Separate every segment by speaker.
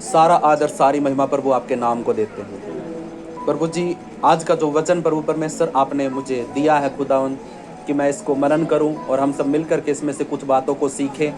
Speaker 1: सारा आदर सारी महिमा प्रभु आपके नाम को देते हैं। प्रभु जी, आज का जो वचन प्रभु परमेश्वर आपने मुझे दिया है खुदावन, कि मैं इसको मनन करूं और हम सब मिलकर के इसमें से कुछ बातों को सीखें।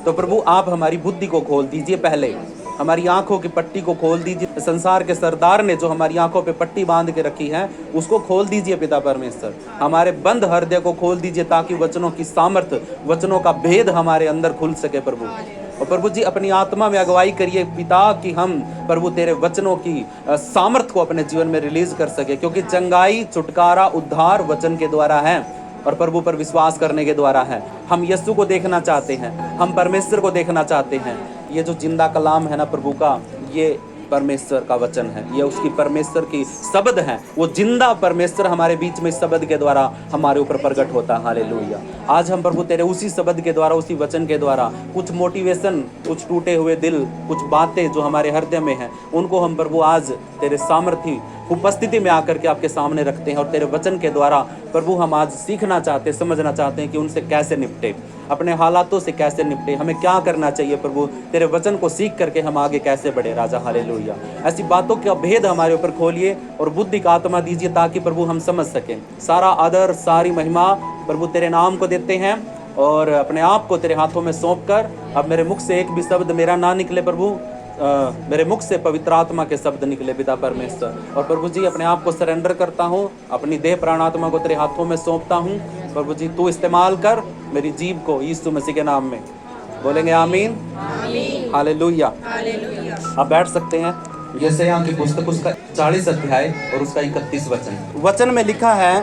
Speaker 1: तो प्रभु आप हमारी बुद्धि को खोल दीजिए, पहले हमारी आंखों की पट्टी को खोल दीजिए। संसार के सरदार ने जो हमारी आंखों पे पट्टी बांध के रखी है उसको खोल दीजिए पिता परमेश्वर। हमारे बंद हृदय को खोल दीजिए ताकि वचनों की सामर्थ, वचनों का भेद हमारे अंदर खुल सके प्रभु। और प्रभु जी अपनी आत्मा में अगुवाई करिए पिता, कि हम प्रभु तेरे वचनों की सामर्थ को अपने जीवन में रिलीज कर सके, क्योंकि चंगाई, छुटकारा, उद्धार वचन के द्वारा है और प्रभु पर विश्वास करने के द्वारा है। हम यीशु को देखना चाहते हैं, हम परमेश्वर को देखना चाहते हैं। ये जो जिंदा कलाम है ना प्रभु का, ये परमेश्वर का वचन है, ये उसकी परमेश्वर की शब्द है। वो जिंदा परमेश्वर हमारे बीच में इस शब्द के द्वारा हमारे ऊपर प्रकट होता है। हालेलुया। आज हम प्रभु तेरे उसी शब्द के द्वारा, उसी वचन के द्वारा कुछ मोटिवेशन, कुछ टूटे हुए दिल, कुछ बातें जो हमारे हृदय में हैं, उनको हम प्रभु आज तेरे सामर्थी उपस्थिति में आकर के आपके सामने रखते हैं। और तेरे वचन के द्वारा प्रभु हम आज सीखना चाहते हैं, समझना चाहते हैं कि उनसे कैसे निपटे, अपने हालातों से कैसे निपटे, हमें क्या करना चाहिए प्रभु। तेरे वचन को सीख करके हम आगे कैसे बढ़े राजा। हालेलुया। ऐसी बातों का भेद हमारे ऊपर खोलिए और बुद्धि का आत्मा दीजिए ताकि प्रभु हम समझ सकें। सारा आदर सारी महिमा प्रभु तेरे नाम को देते हैं और अपने आप को तेरे हाथों में सौंप कर, अब मेरे मुख से एक भी शब्द मेरा ना निकले प्रभु, मेरे मुख से पवित्र आत्मा के शब्द निकले पिता परमेश्वर। और प्रभु जी अपने आप को सरेंडर करता हूँ, अपनी देह प्राण आत्मा को तेरे हाथों में सौंपता हूँ। प्रभु जी तू इस्तेमाल कर मेरी जीभ को, यीशु मसीह के नाम में बोलेंगे आमीन, हालेलुया। आप बैठ सकते हैं। यशायाह की पुस्तक उसका 40 अध्याय और उसका 31 वचन में लिखा है,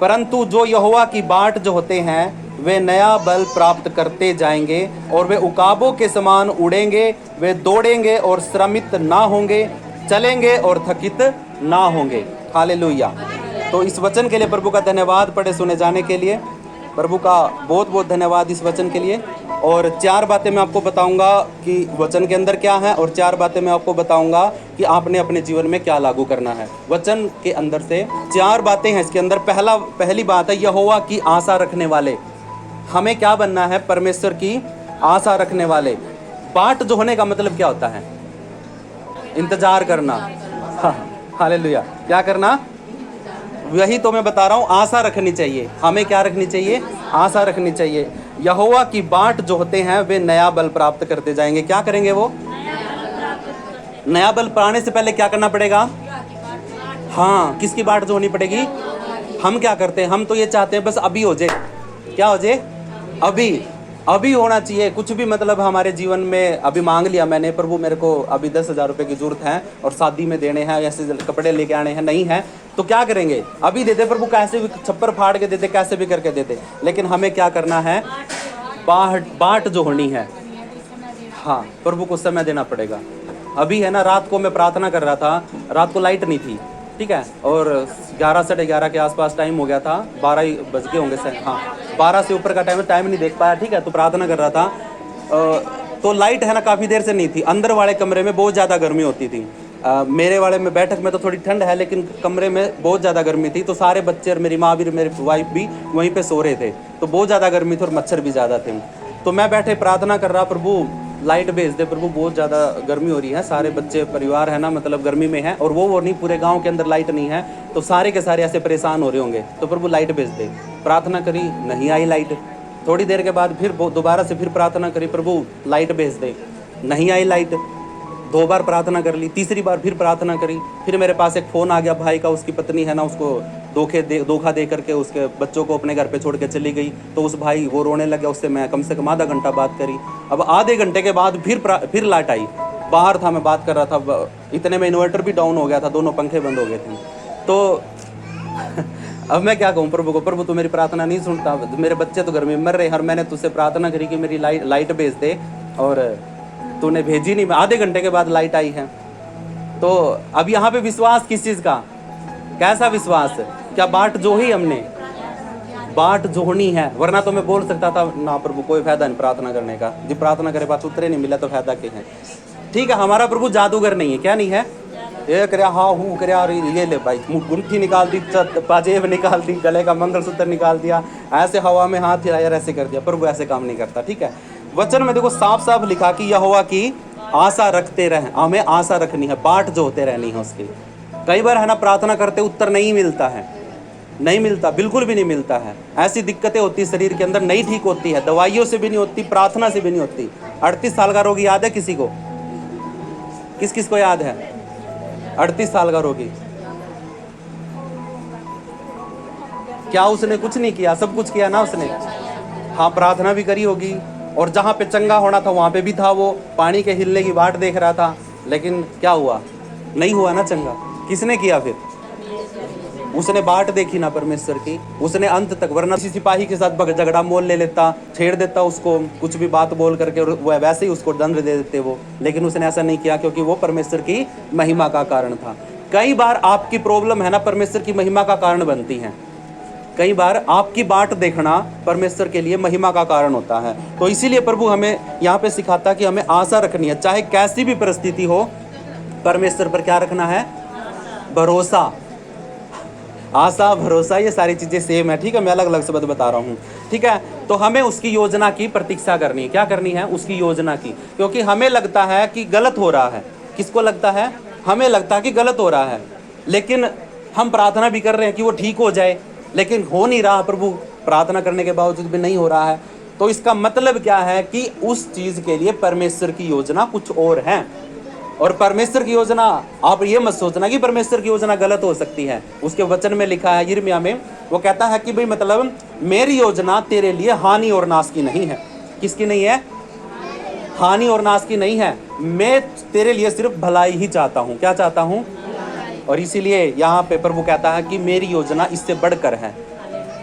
Speaker 1: परंतु जो यहोवा की बाट जो होते हैं वे नया बल प्राप्त करते जाएंगे और वे उकाबों के समान उड़ेंगे, वे दौड़ेंगे और श्रमित ना होंगे, चलेंगे और थकित ना होंगे। हालेलुया। तो इस वचन के लिए प्रभु का धन्यवाद पढ़े सुने जाने के लिए। प्रभु का बहुत बहुत धन्यवाद इस वचन के लिए। और 4 बातें मैं आपको बताऊंगा कि वचन के अंदर क्या है, और 4 बातें मैं आपको बताऊंगा कि आपने अपने जीवन में क्या लागू करना है। वचन के अंदर से 4 बातें हैं इसके अंदर। पहली बात है यहोवा की आशा रखने वाले। हमें क्या बनना है? परमेश्वर की आशा रखने वाले। बाट जो होने का मतलब क्या होता है? इंतजार करना। हालेलुया। क्या करना? वही तो मैं बता रहा हूँ, आशा रखनी चाहिए। हमें क्या रखनी चाहिए? आशा रखनी चाहिए। यहोवा की बाट जो होते हैं वे नया बल प्राप्त करते जाएंगे। क्या करेंगे वो? नया बल पाने से पहले क्या करना पड़ेगा? हाँ, किसकी बाट जो होनी पड़ेगी? हम क्या करते हैं? हम तो ये चाहते हैं बस अभी हो जाए। क्या हो जाए? अभी होना चाहिए। कुछ भी मतलब हमारे जीवन में अभी मांग लिया मैंने, प्रभु मेरे को अभी 10,000 रुपये की जरूरत है और शादी में देने हैं, ऐसे कपड़े लेके आने हैं, नहीं है तो क्या करेंगे? अभी दे दे प्रभु, कैसे भी छप्पर फाड़ के दे दे, कैसे भी करके दे दे। लेकिन हमें क्या करना है? बाट जो होनी है, हाँ, प्रभु को समय देना पड़ेगा। अभी है ना, रात को मैं प्रार्थना कर रहा था, रात को लाइट नहीं थी, ठीक है, और 11 साढ़े 11 के आसपास टाइम हो गया था, 12 ही बज गए होंगे सर, हाँ 12 से ऊपर का टाइम नहीं देख पाया, ठीक है। तो प्रार्थना कर रहा था, तो लाइट है ना काफ़ी देर से नहीं थी। अंदर वाले कमरे में बहुत ज़्यादा गर्मी होती थी। मेरे वाले में बैठक में तो थोड़ी ठंड है, लेकिन कमरे में बहुत ज़्यादा गर्मी थी। तो सारे बच्चे और मेरी माँ भी, मेरी वाइफ भी वहीं पे सो रहे थे, तो बहुत ज़्यादा गर्मी थी और मच्छर भी ज़्यादा थे। तो मैं बैठे प्रार्थना कर रहा, प्रभु लाइट भेज दे प्रभु, बहुत ज़्यादा गर्मी हो रही है, सारे बच्चे परिवार है ना मतलब गर्मी में है, और वो नहीं, पूरे गांव के अंदर लाइट नहीं है, तो सारे के सारे ऐसे परेशान हो रहे होंगे। तो प्रभु लाइट भेज दे। प्रार्थना करी, नहीं आई लाइट। थोड़ी देर के बाद फिर दोबारा से फिर प्रार्थना करी, प्रभु लाइट भेज दे, नहीं आई लाइट। 2 बार प्रार्थना कर ली, तीसरी बार फिर प्रार्थना करी। फिर मेरे पास एक फ़ोन आ गया भाई का, उसकी पत्नी है ना उसको धोखा दे करके उसके बच्चों को अपने घर पे छोड़ के चली गई। तो उस भाई वो रोने लग गया, उससे मैं कम से कम आधा घंटा बात करी। अब आधे घंटे के बाद फिर लाइट आई। बाहर था, मैं बात कर रहा था, इतने में इन्वर्टर भी डाउन हो गया था, दोनों पंखे बंद हो गए थे। तो अब मैं क्या कहूँ प्रभु को, प्रभु तू मेरी प्रार्थना नहीं सुनता, मेरे बच्चे तो घर में मर रहे, हर मैंने तुझसे प्रार्थना करी कि मेरी लाइट भेज दे, और तूने भेजी नहीं। आधे घंटे के बाद लाइट आई है। तो अब यहाँ पे विश्वास किस चीज़ का? कैसा विश्वास? क्या बाट जो ही हमने बाट जोड़नी है? वरना तो मैं बोल सकता था ना प्रभु कोई फायदा नहीं प्रार्थना करने का, जी प्रार्थना करे बात उत्तरे नहीं मिला तो फायदा क्या है। ठीक है, हमारा प्रभु जादूगर नहीं है। क्या नहीं है? ये करे हाँ हूँ करे, और ये ले भाई गुंठी निकाल दी, पाजेब निकाल दी, गले का मंगलसूत्र निकाल दिया, ऐसे हवा में हाथ हिलाया, ऐसे कर दिया। प्रभु ऐसे काम नहीं करता, ठीक है। वचन में देखो साफ साफ लिखा कि यहोवा की आशा रखते रहें, हमें आशा रखनी है, बाट जो होते रहनी है उसकी। कई बार है ना प्रार्थना करते उत्तर नहीं मिलता है, नहीं मिलता, बिल्कुल भी नहीं मिलता है। ऐसी दिक्कतें होती शरीर के अंदर, नहीं ठीक होती है, दवाइयों से भी नहीं होती, प्रार्थना से भी नहीं होती। 38 साल का रोगी याद है किसी को? किस किस को याद है 38 साल का रोगी? क्या उसने कुछ नहीं किया? सब कुछ किया ना उसने। हाँ, प्रार्थना भी करी होगी, और जहाँ पे चंगा होना था वहाँ पे भी था वो, पानी के हिलने की बाट देख रहा था, लेकिन क्या हुआ? नहीं हुआ ना चंगा। किसने किया फिर? उसने बाट देखी ना परमेश्वर की, उसने अंत तक। वरना किसी सिपाही के साथ झगड़ा मोल ले लेता, छेड़ देता उसको, कुछ भी बात बोल करके, वो वैसे ही उसको दंड दे देते वो। लेकिन उसने ऐसा नहीं किया, क्योंकि वो परमेश्वर की महिमा का कारण था। कई बार आपकी प्रॉब्लम है ना परमेश्वर की महिमा का कारण बनती है। कई बार आपकी बाट देखना परमेश्वर के लिए महिमा का कारण होता है। तो इसीलिए प्रभु हमें यहाँ पे सिखाता कि हमें आशा रखनी है, चाहे कैसी भी परिस्थिति हो, परमेश्वर पर क्या रखना है? भरोसा। आशा, भरोसा, ये सारी चीजें सेम है, ठीक है? मैं अलग अलग शब्द बता रहा हूँ, ठीक है? तो हमें उसकी योजना की प्रतीक्षा करनी है। क्या करनी है? उसकी योजना की। क्योंकि हमें लगता है कि गलत हो रहा है। किसको लगता है? हमें लगता है कि गलत हो रहा है, लेकिन हम प्रार्थना भी कर रहे हैं कि वो ठीक हो जाए, लेकिन हो नहीं रहा। प्रभु प्रार्थना करने के बावजूद भी नहीं हो रहा है। तो इसका मतलब क्या है कि उस चीज के लिए परमेश्वर की योजना कुछ और है। और परमेश्वर की योजना, आप ये मत सोचना कि परमेश्वर की योजना गलत हो सकती है। उसके वचन में लिखा है यिर्मयाह में, वो कहता है कि भाई मतलब मेरी योजना तेरे लिए हानि और नाश की नहीं है। किसकी नहीं है? हानि और नाश की नहीं है। मैं तेरे लिए सिर्फ भलाई ही चाहता हूँ। क्या चाहता हूँ? और इसीलिए यहाँ पे प्रभु कहता है कि मेरी योजना इससे बढ़कर है।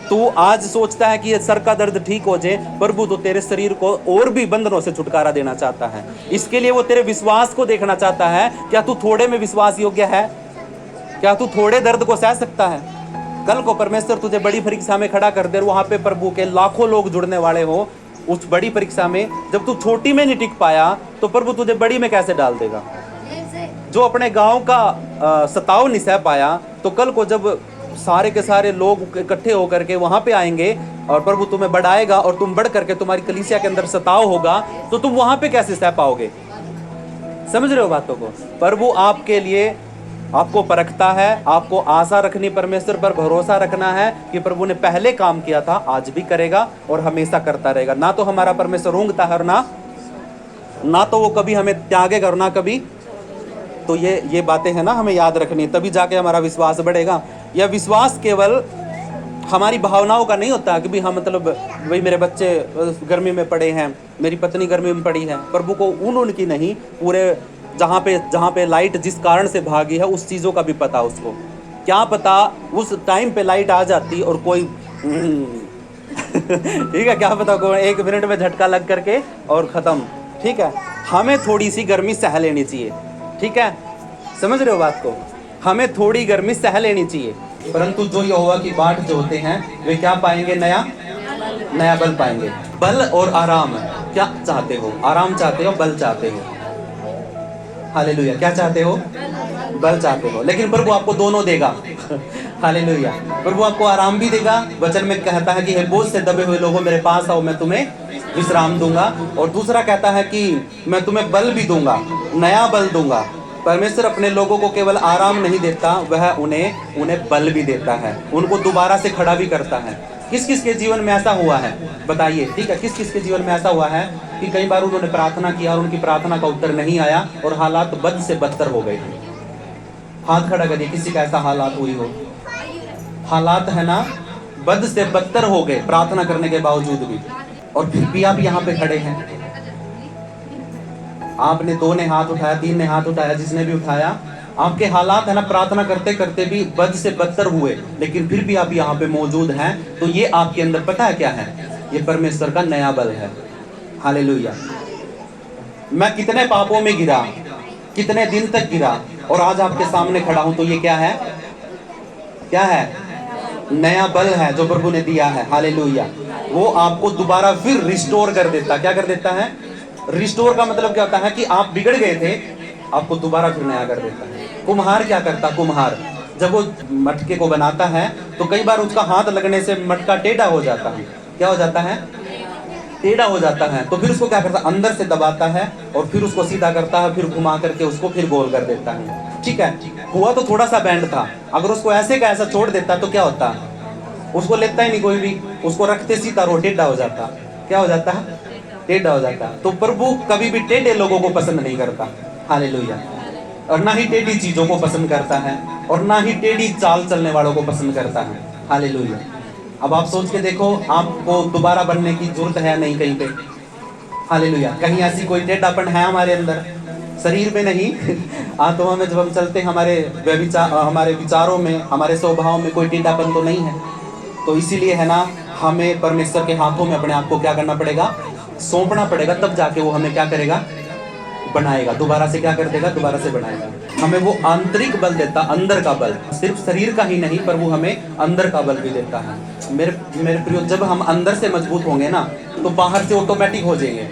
Speaker 1: तू आज सोचता है कि ये सर का दर्द ठीक हो जाए, प्रभु तो तेरे शरीर को और भी बंधनों से छुटकारा देना चाहता है। इसके लिए वो तेरे विश्वास को देखना चाहता है। क्या तू थोड़े में विश्वास योग्य है? क्या तू थोड़े दर्द को सह सकता है? कल को परमेश्वर तुझे बड़ी परीक्षा में खड़ा कर दे, वहां पे प्रभु के लाखों लोग जुड़ने वाले हो। उस बड़ी परीक्षा में जब तू छोटी में नहीं टिक पाया, तो प्रभु तुझे बड़ी में कैसे डाल देगा? जो अपने गांव का सताव नहीं सह पाया, तो कल को जब सारे के सारे लोग इकट्ठे होकर के वहां पे आएंगे और प्रभु तुम्हें बढ़ाएगा, और तुम बढ़ करके तुम्हारी कलीसिया के अंदर सताव होगा, तो तुम वहां पे कैसे सह पाओगे? समझ रहे हो बातों को? प्रभु आपके लिए, आपको परखता है। आपको आशा रखनी, परमेश्वर पर भरोसा रखना है कि प्रभु ने पहले काम किया था, आज भी करेगा और हमेशा करता रहेगा। ना तो हमारा परमेश्वर ऊँघता है, और ना तो वो कभी हमें त्यागेगा, और ना कभी। तो ये बातें हैं ना, हमें याद रखनी, तभी जाके हमारा विश्वास बढ़ेगा। यह विश्वास केवल हमारी भावनाओं का नहीं होता कि भी हम मतलब भाई मेरे बच्चे गर्मी में पड़े हैं, मेरी पत्नी गर्मी में पड़ी है। प्रभु को उनकी नहीं, पूरे जहाँ पे लाइट जिस कारण से भागी है उस चीज़ों का भी पता उसको। क्या पता उस टाइम पे लाइट आ जाती और कोई ठीक है, क्या पता कोई 1 मिनट में झटका लग करके और ख़त्म। ठीक है, हमें थोड़ी सी गर्मी सह लेनी चाहिए। ठीक है, समझ रहे हो बात को? हमें थोड़ी गर्मी सह लेनी चाहिए। परंतु जो यहोवा की बाट जो होते हैं वे क्या पाएंगे? नया बल पाएंगे। बल और आराम क्या चाहते हो? आराम चाहते हो, बल चाहते हो? हालेलुया। क्या चाहते हो? बल चाहते हो। लेकिन प्रभु आपको दोनों देगा। हालेलुया। प्रभु आपको आराम भी देगा। वचन में कहता है कि हे बोझ से दबे हुए लोगों मेरे पास आओ, मैं तुम्हें विश्राम दूंगा। और दूसरा कहता है कि मैं तुम्हें बल भी दूंगा, नया बल दूंगा। परमेश्वर अपने लोगों को केवल आराम नहीं देता, वह उन्हें बल भी देता है, उनको दोबारा से खड़ा भी करता है। किस किस के जीवन में ऐसा हुआ है बताइए? ठीक है, किस किस के जीवन में ऐसा हुआ है कि कई बार उन्होंने प्रार्थना किया और उनकी प्रार्थना का उत्तर नहीं आया और हालात बद से बदतर हो गए? हाथ खड़ा करिए किसी का ऐसा हालात हुई हो। हालात है ना बद से बदतर हो गए प्रार्थना करने के बावजूद भी, और फिर भी आप यहाँ पे खड़े हैं। आपने 2 ने हाथ उठाया, 3 ने हाथ उठाया, जिसने भी उठाया, आपके हालात है ना प्रार्थना करते करते भी बद से बदतर हुए, लेकिन फिर भी आप यहाँ पे मौजूद हैं। तो ये आपके अंदर पता है क्या है? ये परमेश्वर का नया बल है। हालेलुया। मैं कितने पापों में गिरा, कितने दिन तक गिरा, और आज आपके सामने खड़ा हूं, तो ये क्या है? क्या है? नया बल है जो प्रभु ने दिया है। हालेलुया। वो आपको दोबारा फिर रिस्टोर कर देता। क्या कर देता है? रिस्टोर का मतलब क्या होता है कि आप बिगड़ गए थे, आपको दोबारा फिर नया कर देता है। कुम्हार क्या करता? कुम्हार जब वो मटके को बनाता है तो कई बार उसका हाथ लगने से मटका टेढ़ा हो जाता है। क्या हो जाता है? टेढ़ा हो जाता है तो फिर उसको क्या करता है, अंदर से दबाता है और फिर उसको सीधा करता है, फिर घुमा करके उसको फिर गोल कर देता है। ठीक है, हुआ तो थोड़ा सा बैंड था, अगर उसको ऐसे का ऐसा छोड़ देता तो क्या होता, उसको लेता ही नहीं कोई भी, उसको रखते सीधा और टेढ़ा हो जाता। क्या हो जाता है, टेढ़ा हो जाता। तो प्रभु कभी भी टेढ़े लोगों को पसंद नहीं करता, हालेलुया। और ना ही टेढ़ी चीजों को पसंद करता है और ना ही टेढ़ी चाल चलने वालों को पसंद करता है, हालेलुया। अब आप सोच के देखो, आपको दोबारा बनने की जरूरत है नहीं कहीं पे, हालेलुया। कहीं ऐसी कोई टेढ़ापन है हमारे अंदर, शरीर में नहीं आत्मा में जब हम चलते हैं, हमारे विचारों में, हमारे स्वभाव में कोई टेढ़ापन तो नहीं है। तो इसीलिए है ना, हमें परमेश्वर के हाथों में अपने आप को क्या करना पड़ेगा, सौंपना पड़ेगा, तब जाके वो हमें क्या करेगा, बनाएगा, दोबारा से क्या कर देगा, दोबारा से बनाएगा। हमें वो आंतरिक बल देता, अंदर का बल, सिर्फ शरीर का ही नहीं पर वो हमें अंदर का बल भी देता है। मेरे प्रियो, जब हम अंदर से मजबूत होंगे ना तो बाहर से ऑटोमेटिक हो जाएंगे।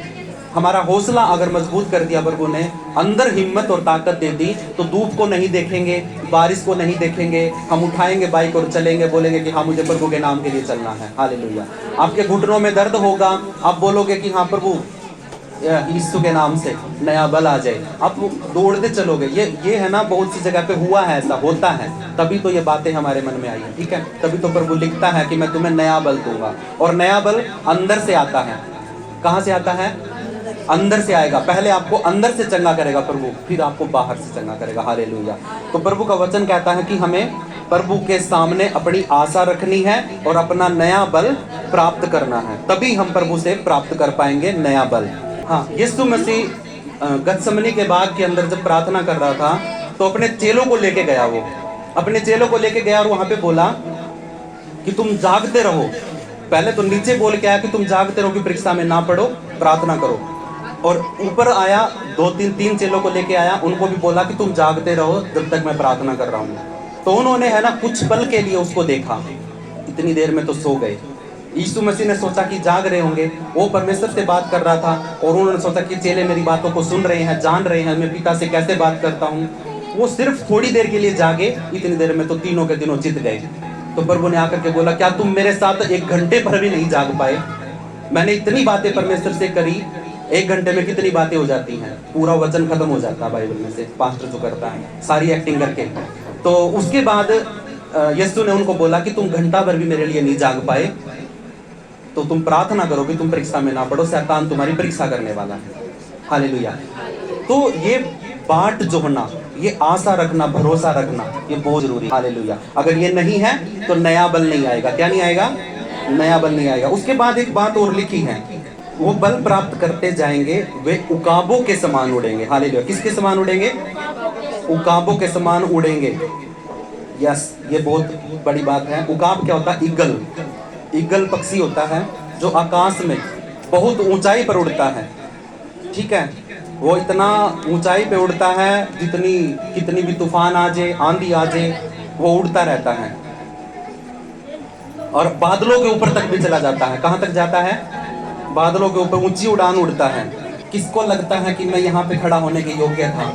Speaker 1: हमारा हौसला अगर मजबूत कर दिया प्रभु ने, अंदर हिम्मत और ताकत दे दी, तो धूप को नहीं देखेंगे, बारिश को नहीं देखेंगे, हम उठाएंगे बाइक और चलेंगे, बोलेंगे कि हाँ मुझे प्रभु के नाम के लिए चलना है, हालेलुया। आपके घुटनों में दर्द होगा, आप बोलोगे कि हाँ प्रभु यीशु के नाम से नया बल आ जाए, आप दौड़ते चलोगे। ये है ना, बहुत सी जगह पे हुआ है, ऐसा होता है, तभी तो ये बातें हमारे मन में आई है। ठीक है, तभी तो प्रभु लिखता है कि मैं तुम्हें नया बल दूंगा। और नया बल अंदर से आता है। कहाँ से आता है, अंदर से आएगा। पहले आपको अंदर से चंगा करेगा प्रभु, फिर आपको बाहर से चंगा करेगा, हालेलुया। तो प्रभु का वचन कहता है कि हमें प्रभु के सामने अपनी आशा रखनी है और अपना नया बल प्राप्त करना है, तभी हम प्रभु से प्राप्त कर पाएंगे नया बल। हाँ, यीशु मसीह गत्समनी के बाग के अंदर जब प्रार्थना कर रहा था तो अपने चेलों को लेके गया, वो अपने चेलों को लेके गया और वहां पे बोला कि तुम जागते रहो। पहले तो नीचे बोल के आया कि तुम जागते रहो, कि परीक्षा में ना पढ़ो, प्रार्थना करो। और ऊपर आया, तीन चेलों को लेके आया, उनको भी बोला कि तुम जागते रहो जब तक मैं प्रार्थना कर रहा हूँ। तो उन्होंने है ना कुछ पल के लिए उसको देखा, इतनी देर में तो सो गए। यीशु मसीह ने सोचा कि जाग रहे होंगे, वो परमेश्वर से बात कर रहा था और उन्होंने सोचा कि चेले मेरी बातों को सुन रहे हैं, जान रहे हैं मैं पिता से कैसे बात करता हूँ। वो सिर्फ थोड़ी देर के लिए जागे, इतनी देर में तो तीनों के तीनों चित गए। तो प्रभु ने आकर के बोला, क्या तुम मेरे साथ 1 घंटे पर भी नहीं जाग पाए? मैंने इतनी बातें परमेश्वर से करी, 1 घंटे में कितनी बातें हो जाती हैं, पूरा वचन खत्म हो जाता है बाइबल में से, पास्टर जो करता है सारी एक्टिंग करके। तो उसके बाद यीशु ने उनको बोला कि तुम घंटा भर भी मेरे लिए नहीं जाग पाए, तो तुम प्रार्थना करो कि तुम परीक्षा में ना पड़ो, शैतान तुम्हारी परीक्षा करने वाला है, हालेलुया। तो ये बाट जोड़ना, ये आशा रखना, भरोसा रखना, ये बहुत जरूरी है, हालेलुया। अगर ये नहीं है तो नया बल नहीं आएगा। क्या नहीं आएगा? नया बल नहीं आएगा। उसके बाद एक बात और लिखी है, वो बल प्राप्त करते जाएंगे, वे उकाबों के समान उड़ेंगे, हालेलुया। किसके समान उड़ेंगे? उकाबों के समान उड़ेंगे। यस, ये बहुत बड़ी बात है। उकाब क्या होता है? ईगल। ईगल पक्षी होता है जो आकाश में बहुत ऊंचाई पर उड़ता है, ठीक है। वो इतना ऊंचाई पे उड़ता है, कितनी भी तूफान आ जाए, आंधी आ जाए, वो उड़ता रहता है और बादलों के ऊपर तक भी चला जाता है। कहाँ तक जाता है? बादलों के ऊपर ऊंची उड़ान उड़ता है। किसको लगता है कि मैं यहाँ पे खड़ा होने के योग्य था?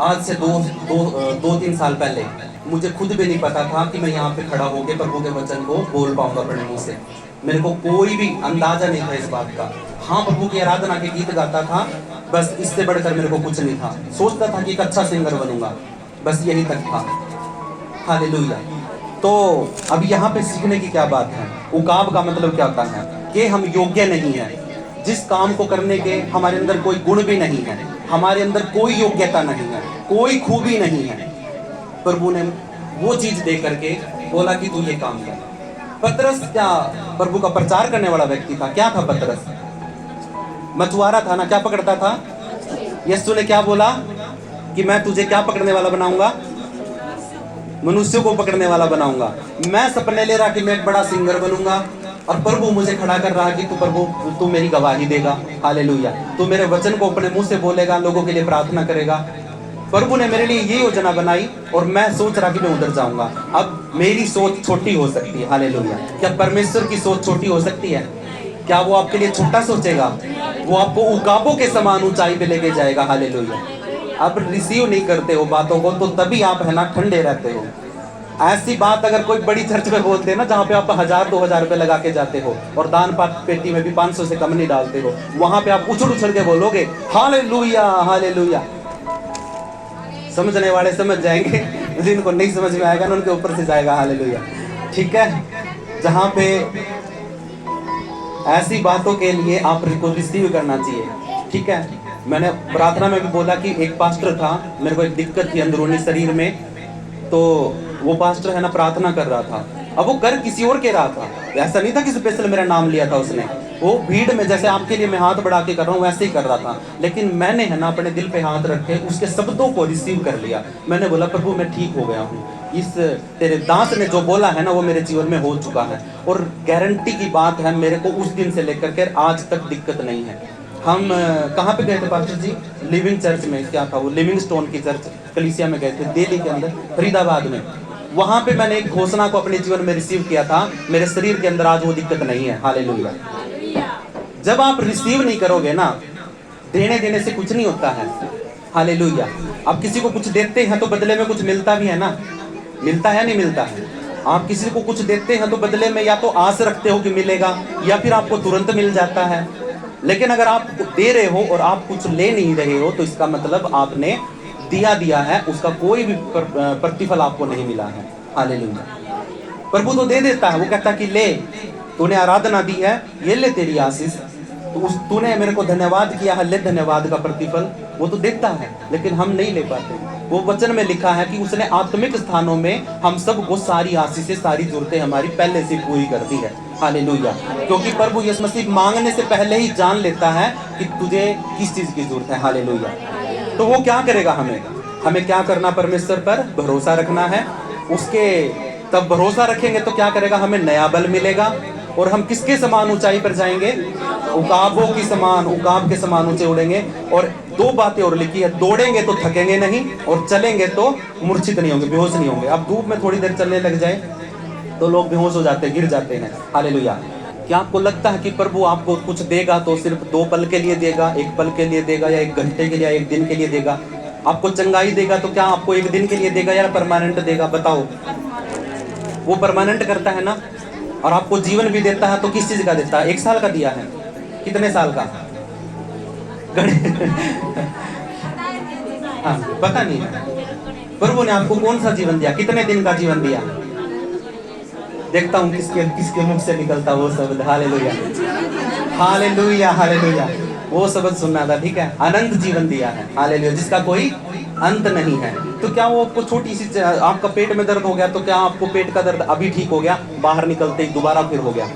Speaker 1: आज से 2-3 साल पहले मुझे खुद भी नहीं पता था कि मैं यहाँ पे खड़ा होकर प्रभु के वचन को बोल पाऊंगा अपने मुंह से। मेरे को कोई भी अंदाजा नहीं था इस बात का। हाँ, प्रभु की आराधना के गीत गाता था, बस इससे बढ़कर मेरे को कुछ नहीं था। सोचता था कि एक अच्छा सिंगर बनूंगा, बस यही तक था, हालेलुया। तो अब यहाँ पे सीखने की क्या बात है? उकाब का मतलब क्या होता है? कि हम योग्य नहीं है, जिस काम को करने के हमारे अंदर कोई गुण भी नहीं है, हमारे अंदर कोई योग्यता नहीं है, कोई खूबी नहीं है। प्रभु ने वो चीज दे करके बोला कि तू ये काम कर। पतरस क्या प्रभु का प्रचार करने वाला व्यक्ति था? क्या था पतरस? मछुआरा था ना। क्या पकड़ता था? यीशु ने क्या बोला कि मैं तुझे क्या पकड़ने वाला बनाऊंगा? मनुष्यों को पकड़ने वाला बनाऊंगा। मैं सपने ले रहा कि मैं एक बड़ा सिंगर बनूंगा और प्रभु मुझे खड़ा कर रहा कि तू मेरी गवाही देगा, हालेलुया। तू मेरे वचन को अपने मुंह से बोलेगा, लोगों के लिए प्रार्थना करेगा। प्रभु ने मेरे लिए ये योजना बनाई और मैं सोच रहा कि मैं उधर जाऊंगा। अब मेरी सोच छोटी हो सकती है, हालेलुया। क्या परमेश्वर की सोच छोटी हो सकती है? क्या वो आपके लिए छोटा सोचेगा? वो आपको उकाबों के समान ऊंचाई पे लेके जाएगा, हालेलुया। आप रिसीव नहीं करते हो बातों को, तो तभी आप है ना ठंडे रहते हो। ऐसी बात अगर कोई बड़ी चर्च में बोलते हैं ना, जहाँ पे आप 1000-2000 रुपए लगा के जाते हो और दान पेटी में भी 500 से कम नहीं डालते हो, वहां पे आप उछल उछल के बोलोगे हालेलुया हालेलुया। समझने वाले समझ जाएंगे, जिनको नहीं समझ में आएगा ना उनके ऊपर से जाएगा हालेलुया। ठीक है, जहाँ पे ऐसी बातों के लिए आपको रिसीव करना चाहिए। ठीक है, मैंने प्रार्थना में भी बोला कि एक पास्टर था, मेरे को एक दिक्कत थी अंदरूनी शरीर में, तो वो पास्टर है ना प्रार्थना कर रहा था। अब वो कर किसी और के रहा था, ऐसा नहीं था कि स्पेशल मेरा नाम लिया था उसने। वो भीड़ में जैसे आपके लिए मैं हाथ बढ़ा के कर रहा हूँ वैसे ही कर रहा था, लेकिन मैंने है ना अपने दिल पे हाथ रखे उसके शब्दों को रिसीव कर लिया। मैंने बोला प्रभु मैं ठीक हो गया हूँ, इस तेरे दास ने जो बोला है ना वो मेरे जीवन में हो चुका है। और गारंटी की बात है, मेरे को उस दिन से लेकर के आज तक दिक्कत नहीं है। हम कहाँ पे गए थे पास्टर जी? लिविंग चर्च में, क्या था वो, लिविंग स्टोन की चर्च कलीसिया में गए थे, दिल्ली के अंदर फरीदाबाद में। वहां पे मैंने एक घोषणा को अपने जीवन में रिसीव किया था, मेरे शरीर के अंदर आज वो दिक्कत नहीं है। हालेलुया। जब आप रिसीव नहीं करोगे ना, देने देने से कुछ नहीं होता है। हालेलुया। आप किसी को कुछ देते हैं तो बदले में कुछ मिलता भी है ना, मिलता है नहीं मिलता है। आप किसी को कुछ देते हैं तो बदले में या तो आस रखते हो कि मिलेगा, या फिर आपको तुरंत मिल जाता है। लेकिन अगर आप दे रहे हो और आप कुछ ले नहीं रहे हो तो इसका मतलब आपने दिया है, उसका कोई भी प्रतिफल आपको नहीं मिला है। हालेलुया। प्रभु तो दे देता है, वो कहता कि ले, तूने आराधना दी है, ये ले तेरी आशीष, तो उस तूने मेरे को धन्यवाद किया है, ले धन्यवाद का प्रतिफल। वो तो देता है, लेकिन हम नहीं ले पाते। वो वचन में लिखा है कि उसने आत्मिक स्थानों में हम सबको सारी आशीषें, सारी जरूरतें हमारी पहले से पूरी कर दी है। हालेलुया। क्योंकि प्रभु यीशु मसीह मांगने से पहले ही जान लेता है कि तुझे किस चीज की जरूरत है। हालेलुया। तो वो क्या करेगा, हमें क्या करना, परमेश्वर पर भरोसा रखना है। उसके तब भरोसा रखेंगे तो क्या करेगा, हमें नया बल मिलेगा। और हम किसके समान ऊंचाई पर जाएंगे? उकाबों की समान, उकाब के समान ऊंचे उड़ेंगे। और दो बातें और लिखी है, दौड़ेंगे तो थकेंगे नहीं, और चलेंगे तो मूर्छित नहीं होंगे, बेहोश नहीं होंगे। अब धूप में थोड़ी देर चलने लग जाए तो लोग बेहोश हो जाते हैं, गिर जाते हैं। हालेलुया। क्या आपको लगता है कि प्रभु आपको कुछ देगा तो सिर्फ 2 पल के लिए देगा, 1 पल के लिए देगा, या 1 घंटे के लिए, या 1 दिन के लिए देगा? आपको चंगाई देगा तो क्या आपको 1 दिन के लिए देगा या परमानेंट देगा? बताओ। वो परमानेंट करता है ना। और आपको जीवन भी देता है तो किस चीज का देता है? 1 साल का दिया है, कितने साल का? हाँ, पता नहीं है। प्रभु ने आपको कौन सा जीवन दिया, कितने दिन का जीवन दिया? देखता हूँ किसके मुख से निकलता वो शब्द। Hallelujah hallelujah hallelujah. वो शब्द सुनना था। ठीक है, अनंत जीवन दिया है। हालेलुया, जिसका कोई अंत नहीं है। तो क्या वो आपको छोटी सी, आपका पेट में दर्द हो गया तो क्या आपको पेट का दर्द अभी ठीक हो गया, बाहर निकलते ही दोबारा फिर हो गया?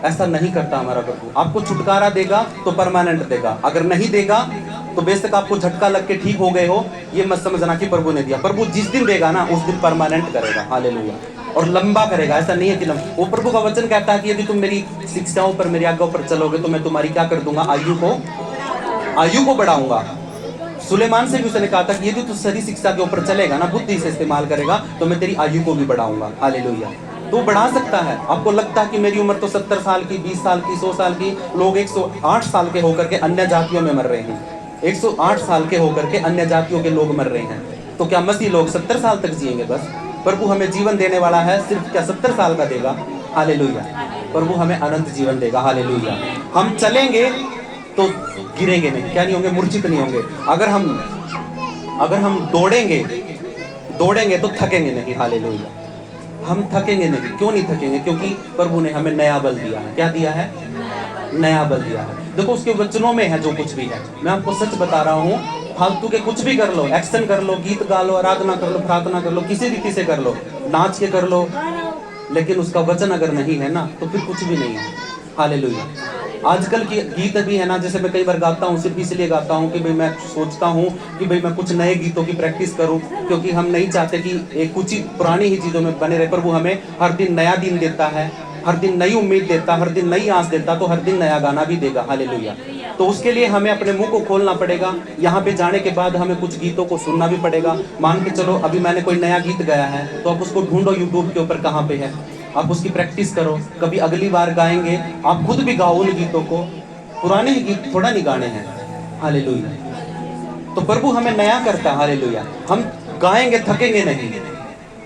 Speaker 1: ऐसा नहीं करता हमारा प्रभु। आपको छुटकारा देगा तो परमानेंट देगा, अगर नहीं देगा तो बेशक आपको झटका लग के ठीक हो गए हो, ये मत समझना कि प्रभु ने दिया। प्रभु जिस दिन देगा ना उस दिन परमानेंट करेगा। हालेलुया। और लंबा करेगा, ऐसा नहीं है कि वो प्रभु का वचन कहता है कि यदि तुम मेरी शिक्षाओं पर, मेरी आज्ञाओं पर चलोगे तो मैं तुम्हारी क्या कर दूंगा, आयु को बढ़ाऊंगा। सुलेमान से भी उसने कहा था कि यदि तू सही शिक्षा के ऊपर चलेगा ना, बुद्धि से इस्तेमाल करेगा, तो मैं तेरी आयु को भी बढ़ाऊंगा। हालेलुया। तो बढ़ा सकता है। आपको लगता है कि मेरी उम्र तो 70 साल की, 20 साल की, 100 साल की, लोग 108 साल के होकर के अन्य जातियों में मर रहे हैं। 108 साल के होकर के अन्य जातियों के लोग मर रहे हैं। तो क्या मसीह लोग 70 साल तक जिएंगे बस? प्रभु हमें जीवन देने वाला है, सिर्फ क्या 70 साल का देगा? हालेलुया। प्रभु हमें अनंत जीवन देगा। हालेलुया। हम चलेंगे तो गिरेंगे नहीं, क्या नहीं होंगे, मूर्छित नहीं होंगे। अगर हम दौड़ेंगे तो थकेंगे नहीं। हालेलुया। हम थकेंगे नहीं। क्यों नहीं थकेंगे? क्योंकि प्रभु ने हमें नया बल दिया है। क्या दिया है? नया बल दिया है। देखो उसके वचनों में है जो कुछ भी है। मैं आपको सच बता रहा हूँ, फालतू के कुछ भी कर लो, एक्शन कर लो, गीत गा लो, आराधना कर लो, प्रार्थना कर लो, किसी रीति से कर लो, नाच के कर लो, लेकिन उसका वचन अगर नहीं है ना तो फिर कुछ भी नहीं है। हालेलुया। आजकल की गीत भी है ना, जैसे मैं कई बार गाता हूँ, सिर्फ इसलिए गाता हूँ कि भाई मैं सोचता हूँ कि भाई मैं कुछ नए गीतों की प्रैक्टिस करूँ, क्योंकि हम नहीं चाहते कि एक कुछ ही पुरानी ही चीज़ों में बने रहे। प्रभु हमें हर दिन नया दिन देता है, हर दिन नई उम्मीद देता, हर दिन नई आस देता, तो हर दिन नया गाना भी देगा। हालेलुया। तो उसके लिए हमें अपने मुंह को खोलना पड़ेगा। यहाँ पे जाने के बाद हमें कुछ गीतों को सुनना भी पड़ेगा। मान के चलो अभी मैंने कोई नया गीत गाया है तो आप उसको ढूंढो यूट्यूब के ऊपर कहाँ पे है, आप उसकी प्रैक्टिस करो। कभी अगली बार गाएंगे आप खुद भी गाओ उन गीतों को, पुराने ही गीत थोड़ा नहीं गाने हैं। हालेलुया। तो प्रभु हमें नया करता है। हालेलुया। हम गाएंगे थकेंगे नहीं,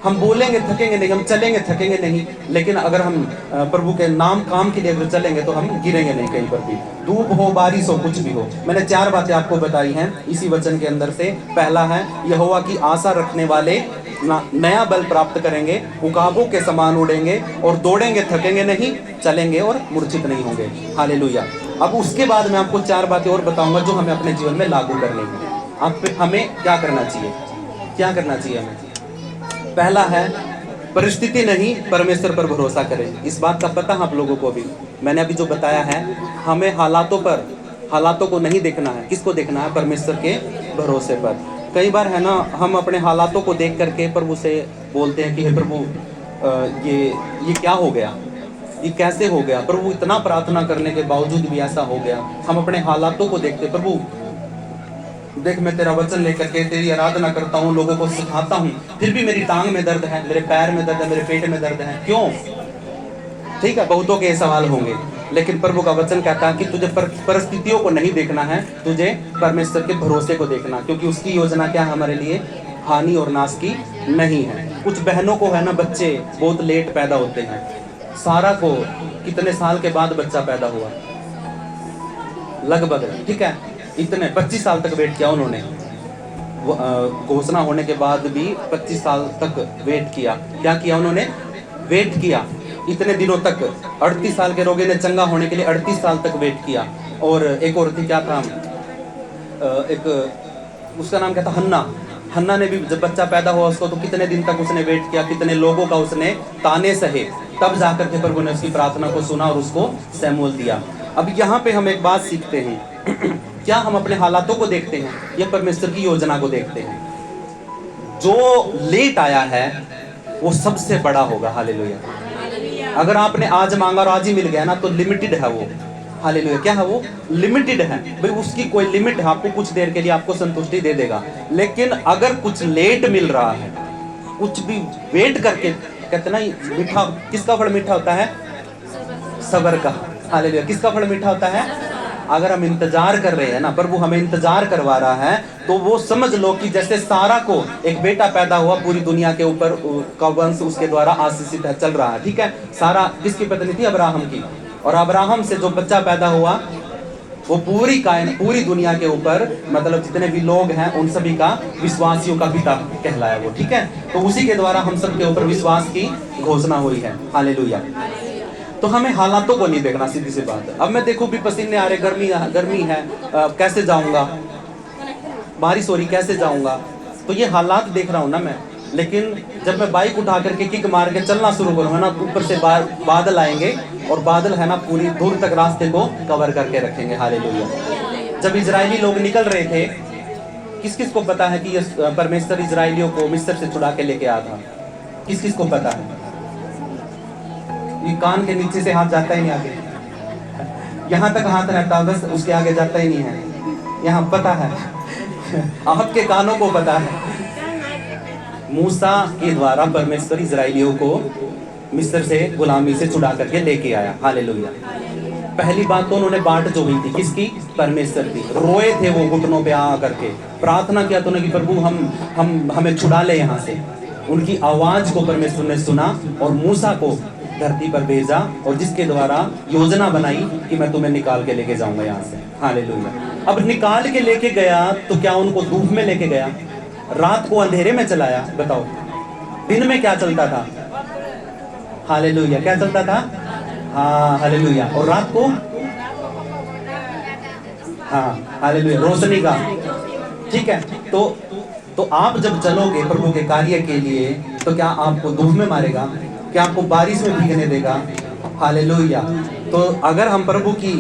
Speaker 1: हम बोलेंगे थकेंगे नहीं, हम चलेंगे थकेंगे नहीं, लेकिन अगर हम प्रभु के नाम काम के लिए अगर चलेंगे तो हम गिरेंगे नहीं कहीं पर भी, धूप हो बारिश हो कुछ भी हो। मैंने 4 बातें आपको बताई हैं इसी वचन के अंदर से। पहला है, यहोवा की आशा रखने वाले नया बल प्राप्त करेंगे, उकाबों के समान उड़ेंगे और दौड़ेंगे थकेंगे नहीं, चलेंगे और मूर्छित नहीं होंगे। हालेलुया। अब उसके बाद मैं आपको 4 बातें और बताऊंगा जो हमें अपने जीवन में लागू करनी है। अब हमें क्या करना चाहिए, क्या करना चाहिए हमें? पहला है, परिस्थिति नहीं परमेश्वर पर भरोसा करें। इस बात का पता है आप लोगों को भी, मैंने अभी जो बताया है, हमें हालातों को नहीं देखना है। किसको देखना है? परमेश्वर के भरोसे पर। कई बार है ना, हम अपने हालातों को देख करके प्रभु से बोलते हैं कि हे प्रभु ये क्या हो गया, ये कैसे हो गया? प्रभु इतना प्रार्थना करने के बावजूद भी ऐसा हो गया। हम अपने हालातों को देखते, प्रभु देख मैं तेरा वचन लेकर के तेरी आराधना करता हूँ, लोगों को सिखाता हूँ, फिर भी मेरी टांग में दर्द है, मेरे पैर में दर्द है, मेरे पेट में दर्द है, क्यों? ठीक है, बहुतों के सवाल होंगे, लेकिन प्रभु का वचन कहता है कि तुझे परिस्थितियों को नहीं देखना है, तुझे परमेश्वर के भरोसे को देखना, क्योंकि उसकी योजना क्या है हमारे लिए? हानि और नाश की नहीं है। कुछ बहनों को है ना, बच्चे बहुत लेट पैदा होते हैं। सारा को कितने साल के बाद बच्चा पैदा हुआ? लगभग, ठीक है, इतने 25 साल तक वेट किया उन्होंने। घोषणा होने के बाद भी 25 साल तक वेट किया। क्या किया उन्होंने? वेट किया इतने दिनों तक। 38 साल के रोगी ने चंगा होने के लिए 38 साल तक वेट किया। और एक और थी, क्या था, एक उसका नाम क्या था, हन्ना ने भी जब बच्चा पैदा हुआ उसको, तो कितने दिन तक उसने वेट किया, कितने लोगों का उसने ताने सहे, तब जाकर के प्रभु ने उसकी प्रार्थना को सुना और उसको शमूएल दिया। अब यहाँ पे हम एक बात सीखते हैं क्या हम अपने हालातों को देखते हैं या परमेश्वर की योजना को देखते हैं? जो लेट आया है वो सबसे बड़ा होगा। हालेलुया। अगर आपने आज मांगा और आज ही मिल गया ना, तो लिमिटेड है वो। हालेलुया। क्या है वो? लिमिटेड है भाई, उसकी कोई लिमिट है। आपको कुछ देर के लिए आपको संतुष्टि दे देगा, लेकिन अगर कुछ लेट मिल रहा है, कुछ भी वेट करके, कहते ना मीठा, किसका फल मीठा होता है? सब्र का। हालेलुया। किसका फल मीठा होता है? अगर हम इंतजार कर रहे हैं ना, प्रभु हमें इंतजार करवा रहा है, तो वो समझ लो कि जैसे सारा को एक बेटा पैदा हुआ, पूरी दुनिया के ऊपर का वंश उसके द्वारा आशीषित है, चल रहा है। ठीक है, सारा किसकी पत्नी थी? अब्राहम की। और अब्राहम से जो बच्चा पैदा हुआ वो पूरी दुनिया के ऊपर, मतलब जितने भी लोग हैं उन सभी का विश्वासियों का पिता कहलाया वो। ठीक है, तो उसी के द्वारा हम सब के ऊपर विश्वास की घोषणा हुई है। हालेलुया। तो हमें हालातों को नहीं देखना, सीधी सी बात है। अब मैं देखूं भी पसीने आ रहे, गर्मी है, कैसे जाऊंगा, बारिश हो रही, कैसे जाऊंगा, तो ये हालात देख रहा हूं ना मैं। लेकिन जब मैं बाइक उठा करके किक मार के चलना शुरू करूंगा ना, ऊपर से बादल आएंगे और बादल है ना पूरी दूर तक रास्ते को कवर करके रखेंगे। हालेलुया। जब इजरायली लोग निकल रहे थे, किस किस को पता है कि ये परमेश्वर इजरायलियों को मिस्र से छुड़ा के लेके आया था? किस किस को पता है? ये कान के नीचे से हाथ जाता ही नहीं आगे, यहाँ तक हाथ रहता है बस, उसके आगे जाता ही नहीं है। यहाँ पता है आपके कानों को पता है। मूसा के द्वारा परमेश्वर इजरायलियों को मिस्र से गुलामी से छुड़ा करके लेके आया। हालेलुया। पहली बात तो उन्होंने बाट जो हुई थी, किसकी? परमेश्वर की। रोए थे वो घुटनों पे आ करके, प्रार्थना किया तो कि प्रभु हमें छुड़ा ले यहाँ से। उनकी आवाज को परमेश्वर ने सुना और मूसा को धरती पर भेजा, और जिसके द्वारा योजना बनाई कि मैं तुम्हें निकाल के लेके जाऊंगा यहाँ से। हालेलुया। अब निकाल के लेके गया तो क्या उनको धूप में लेके गया? रात को अंधेरे में चलाया? बताओ, दिन में क्या चलता था? हालेलुया। क्या चलता था? हाँ, हालेलुया। और रात को? हाँ, हालेलुया, रोशनी का। ठीक है, तो आप जब चलोगे प्रभु के कार्य के लिए, तो क्या आपको धूप में मारेगा? क्या आपको बारिश में भीगने देगा? हालेलुया। तो अगर हम प्रभु की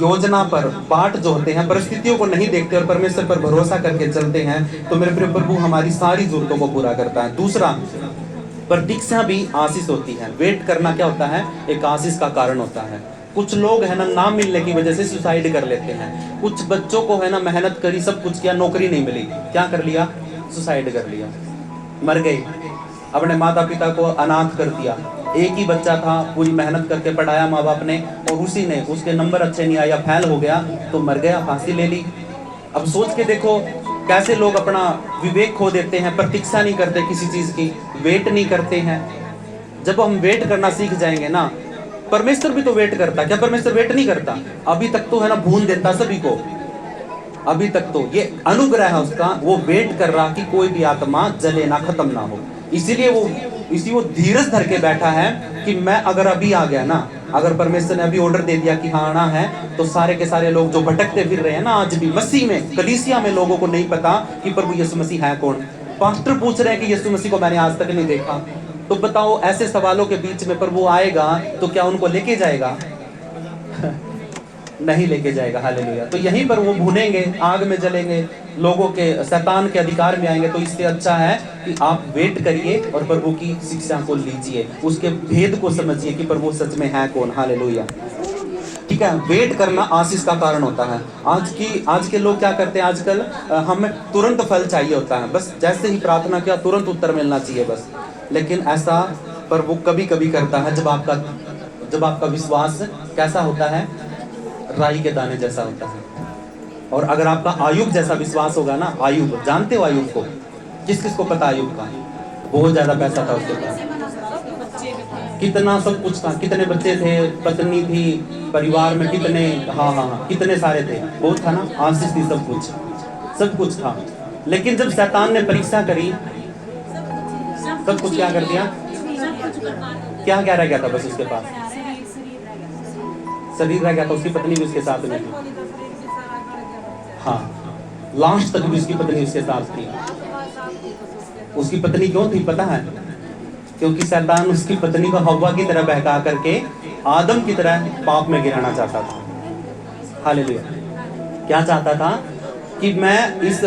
Speaker 1: योजना पर, बाट जो होते हैं, परिस्थितियों को नहीं देखते और परमेश्वर पर भरोसा करके चलते हैं, तो मेरे प्रिय प्रभु हमारी सारी जरूरतों को पूरा करता है। दूसरा, प्रतीक्षा भी आशीष होती है। वेट करना क्या होता है? एक आशीष का कारण होता है। कुछ लोग है ना मिलने की वजह से सुसाइड कर लेते हैं। कुछ बच्चों को है ना, मेहनत करी, सब कुछ किया, नौकरी नहीं मिली, क्या कर लिया? सुसाइड कर लिया, मर गए। अपने माता पिता को अनाथ कर दिया। एक ही बच्चा था, पूरी मेहनत करके पढ़ाया माँ बाप ने, और उसी ने, उसके नंबर अच्छे नहीं आया, फेल हो गया तो मर गया, फांसी ले ली। अब सोच के देखो कैसे लोग अपना विवेक खो देते हैं, प्रतीक्षा नहीं करते किसी चीज की, वेट नहीं करते हैं। जब हम वेट करना सीख जाएंगे ना, परमेश्वर भी तो वेट करता, क्या परमेश्वर वेट नहीं करता? अभी तक तो है ना भून देता सभी को, अभी तक तो ये अनुग्रह है उसका, वो वेट कर रहा कि कोई भी आत्मा जले ना, खत्म ना हो। इसीलिए वो धीरज धर के बैठा है कि मैं अगर अभी आ गया ना, अगर परमेश्वर ने अभी ऑर्डर दे दिया कि हाँ आना है, तो सारे के सारे लोग जो भटकते फिर रहे हैं ना आज भी मसीह में, कलीसिया में, लोगों को नहीं पता कि प्रभु यीशु मसीह है कौन। पास्टर पूछ रहे हैं कि यीशु मसीह को मैंने आज तक नहीं देखा। तो बताओ, ऐसे सवालों के बीच में प्रभु आएगा तो क्या उनको लेके जाएगा? नहीं लेके जाएगा। हालेलुया। तो यहीं पर वो भूनेंगे, आग में जलेंगे, लोगों के, शैतान के अधिकार में आएंगे। तो इससे अच्छा है कि आप वेट करिए और प्रभु की शिक्षा को लीजिए, उसके भेद को समझिए कि प्रभु सच में है कौन। हालेलुया। ठीक है, वेट करना आशीष का कारण होता है। आज के लोग क्या करते हैं आजकल, हमें तुरंत फल चाहिए होता है, बस जैसे ही प्रार्थना किया तुरंत उत्तर मिलना चाहिए बस। लेकिन ऐसा प्रभु कभी कभी करता है जब आपका विश्वास कैसा होता है, राई के दाने जैसा होता है। और अगर आपका आयुब जैसा विश्वास होगा ना, आयुब, जानते हो आयुब को? किस किस को पता आयुब का? बहुत ज्यादा पैसा था उसके पास, कितना सब कुछ था, कितने बच्चे थे, पत्नी थी, परिवार में कितने, हाँ कितने सारे थे, बहुत था ना, आशीष थी, सब कुछ था। लेकिन जब शैतान ने परीक्षा करी, सब कुछ क्या कर दिया? क्या रह गया था बस उसके पास? शरीर रह गया था। उसकी पत्नी भी उसके साथ में थी, हाँ, लास्ट तक भी उसकी पत्नी उसके साथ थी। उसकी पत्नी क्यों थी पता है? क्योंकि शैतान उसकी पत्नी को हव्वा की तरह बहका करके आदम की तरह पाप में गिराना चाहता था। हालेलुया। क्या चाहता था? कि मैं इस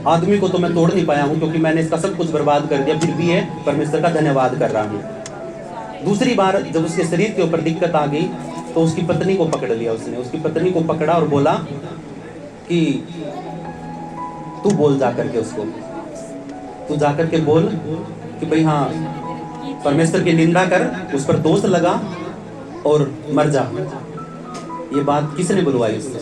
Speaker 1: आदमी को तो मैं तोड़ नहीं पाया हूं, क्योंकि मैंने इसका सब कुछ बर्बाद कर दिया, फिर भी ये परमेश्वर का धन्यवाद कर रहा हूं। दूसरी बार जब उसके शरीर के ऊपर दिक्कत आ गई तो उसकी पत्नी को पकड़ लिया उसने, उसकी पत्नी को पकड़ा और बोला कि तू बोल जाकर के उसको, तू जाकर के बोल कि भाई हाँ, परमेश्वर की निंदा कर, उस पर दोष लगा और मर जा। ये बात किसने बुलवाई उससे?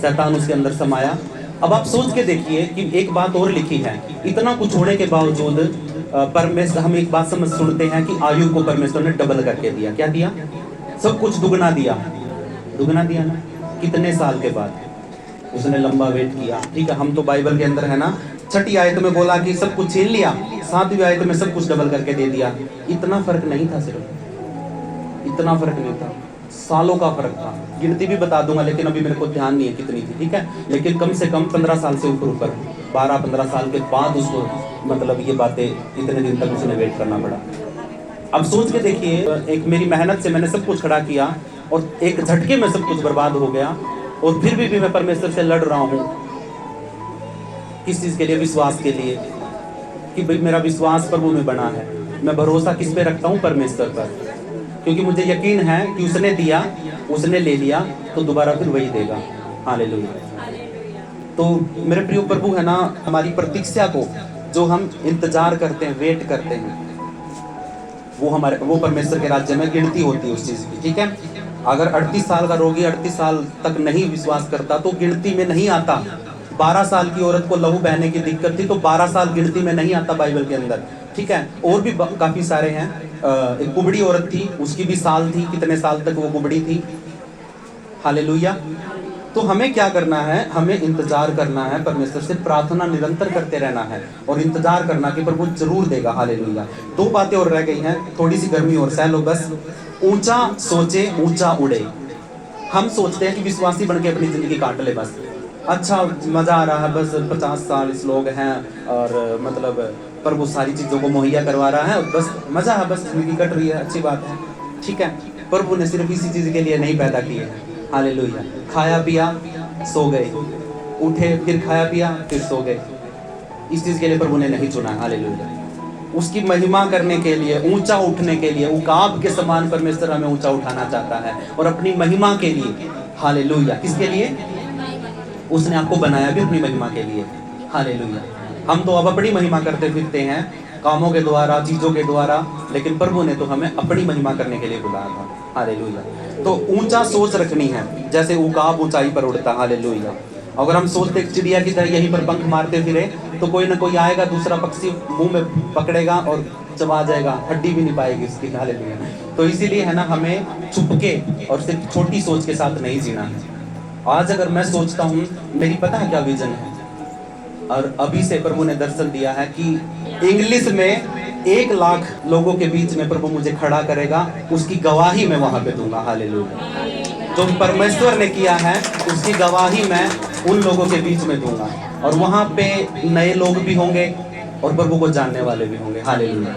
Speaker 1: शैतान उसके अंदर समाया। अब आप सोच के देखिए कि एक बात और लिखी है, इतना कुछ होने के बावजूद परमेश्वर, हम एक बात सुनते हैं कि आयु को परमेश्वर ने डबल करके दिया। क्या दिया? सब कुछ दुगना दिया ना। कितने साल के बाद? उसने लंबा वेट किया। ठीक है, हम तो बाइबल के अंदर है ना, 6ठी आयत में बोला कि सब कुछ छीन लिया, 7वीं आयत में सब कुछ डबल करके दे दिया। इतना फर्क नहीं था, सिर्फ इतना फर्क नहीं था, सालों का फर्क था। गिनती भी बता दूंगा, लेकिन अभी मेरे को ध्यान नहीं है कितनी थी। ठीक है, लेकिन कम से कम 15 साल से ऊपर 12-15 साल के बाद उसको, मतलब ये बातें, इतने दिन तक उसने वेट करना पड़ा। अब सोच के देखिए, एक मेरी मेहनत से मैंने सब कुछ खड़ा किया और एक झटके में सब कुछ बर्बाद हो गया, और फिर भी मैं परमेश्वर से लड़ रहा हूँ। किस चीज़ के लिए? विश्वास के लिए, कि भाई मेरा विश्वास प्रभु में बना है। मैं भरोसा किस पे रखता हूँ? परमेश्वर पर, क्योंकि मुझे यकीन है कि उसने दिया, उसने ले लिया, तो दोबारा फिर वही देगा। हालेलुया। तो मेरे प्रिय प्रभु है ना, हमारी प्रतीक्षा को जो हम इंतजार करते हैं, वेट करते हैं, वो परमेश्वर के राज्य में गिनती होती है उस चीज़ की। ठीक है, अगर 38 साल का रोगी 38 साल तक नहीं विश्वास करता तो गिनती में नहीं आता। 12 साल की औरत को लहू बहने की दिक्कत थी तो 12 साल गिनती में नहीं आता बाइबल के अंदर। ठीक है, और भी काफ़ी सारे हैं। एक कुबड़ी औरत थी, उसकी भी साल थी, कितने साल तक वो कुबड़ी थी। हालेलुया। तो हमें क्या करना है? हमें इंतजार करना है, परमेश्वर से प्रार्थना निरंतर करते रहना है और इंतजार करना कि प्रभु जरूर देगा। हालेलुया। 2 बातें और रह गई हैं, थोड़ी सी गर्मी और सह लो बस। ऊंचा सोचे, ऊंचा उड़े। हम सोचते हैं कि विश्वासी बन के अपनी जिंदगी काट ले, बस अच्छा मजा आ रहा है, बस 50 साल इस लोग हैं और मतलब प्रभु सारी चीज़ों को मुहैया करवा रहा है, बस मजा है, बस जिंदगी कट रही है, अच्छी बात है। ठीक है, प्रभु ने सिर्फ इसी चीज़ के लिए नहीं पैदा किए हैं। हालेलुया। खाया पिया सो गए, उठे फिर खाया पिया फिर सो गए, इस चीज़ के लिए प्रभु ने नहीं चुना। हालेलुया। उसकी महिमा करने के लिए, ऊंचा उठने के लिए, उकाब के समान परमेश्वर हमें ऊंचा उठाना चाहता है, और अपनी महिमा के लिए। हालेलुया। किसके लिए? उसने आपको बनाया भी अपनी महिमा के लिए। हालेलुया। हम तो अब अपनी महिमा करते फिरते हैं, कामों के द्वारा, चीज़ों के द्वारा, लेकिन प्रभु ने तो हमें अपनी महिमा करने के लिए बुलाया था। हालेलुया। तो ऊंचा सोच रखनी है, जैसे उकाब ऊंचाई पर उड़ता। हालेलुया। अगर हम सोचते चिड़िया की तरह यहीं पर पंख मारते फिरे तो कोई ना कोई आएगा, दूसरा पक्षी मुंह में पकड़ेगा और चबा जाएगा, हड्डी भी नहीं पाएगी उसकी। हालेलुया। तो इसीलिए है ना, हमें छुपके और सिर्फ छोटी सोच के साथ नहीं जीना है। आज अगर मैं सोचता हूँ, मेरी पता है क्या विजन है, और अभी से प्रभु ने दर्शन दिया है कि इंग्लिश में 1 लाख लोगों के बीच में प्रभु मुझे खड़ा करेगा, उसकी गवाही मैं वहां पे दूंगा। हालेलुया। जो परमेश्वर ने किया है उसकी गवाही मैं उन लोगों के बीच में दूंगा, और वहां पे नए लोग भी होंगे और प्रभु को जानने वाले भी होंगे। हालेलुया।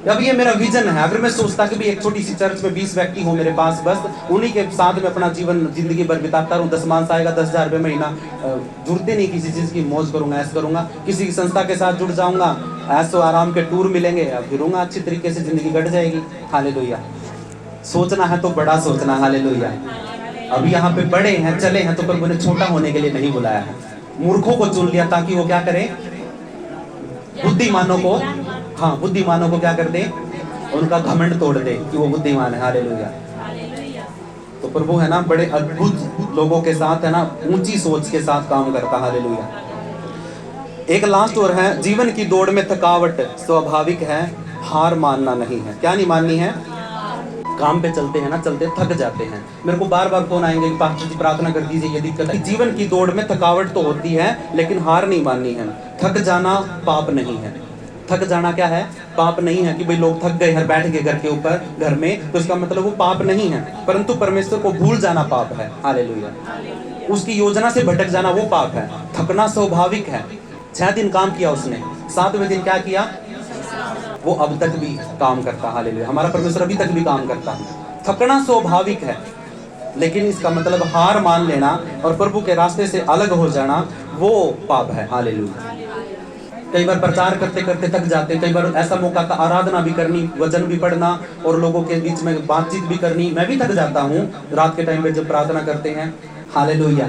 Speaker 1: अब ये मेरा विजन है। अगर मैं सोचता कि भी एक छोटी सी चर्च में 20 व्यक्ति हो मेरे पास, बस उन्हीं के साथ में अपना जीवन जिंदगी भर बिताता रहूं, 10 मांस आएगा, 10,000 रुपये महीना, जुड़ते नहीं किसी चीज़ की, मौज करूंगा, ऐसा करूंगा, किसी की संस्था के साथ जुड़ जाऊंगा, ऐसो आराम के टूर मिलेंगे, फिरूंगा, अच्छी तरीके से जिंदगी कट जाएगी। हालेलुया। सोचना है तो बड़ा सोचना। हालेलुया। अभी यहाँ पे बड़े हैं, चले हैं, तो प्रभु ने छोटा होने के लिए नहीं बुलाया है। मूर्खों को चुन लिया ताकि वो क्या करें, बुद्धिमानों को, हाँ, बुद्धिमानों को क्या कर दे, उनका घमंड तोड़ दे कि वो बुद्धिमान है। हालेलुया। तो प्रभु है ना, बड़े अद्भुत लोगों के साथ है ना, ऊंची सोच के साथ काम करता। हालेलुया। एक लास्ट और है, जीवन की दौड़ में थकावट स्वाभाविक है, हार मानना नहीं है। क्या नहीं माननी है? काम पे चलते हैं ना, चलते थक जाते हैं, मेरे को बार बार फोन आएंगे कि पास्टर जी प्रार्थना कर दीजिए, ये दिक्कत है। जीवन की दौड़ में थकावट तो होती है, लेकिन हार नहीं माननी है। थक जाना पाप नहीं है। थक जाना क्या है? पाप नहीं है कि भाई लोग थक गए, बैठ गए घर के ऊपर, घर में, तो इसका मतलब वो पाप नहीं है। परंतु परमेश्वर को भूल जाना पाप है। हालेलुया। उसकी योजना से भटक जाना वो पाप है। थकना स्वाभाविक है। 6 दिन काम किया उसने, 7वें दिन क्या किया? वो अब तक भी काम करता। हालेलुया। हमारा परमेश्वर अभी तक भी काम करता है। थकना स्वाभाविक है, लेकिन इसका मतलब हार मान लेना और प्रभु के रास्ते से अलग हो जाना वो पाप है। हालेलुया। कई बार प्रचार करते करते थक जाते, कई बार ऐसा मौका था आराधना भी करनी, वचन भी पढ़ना और लोगों के बीच में बातचीत भी करनी, मैं भी थक जाता हूँ रात के टाइम पे जब प्रार्थना करते हैं। हालेलुया।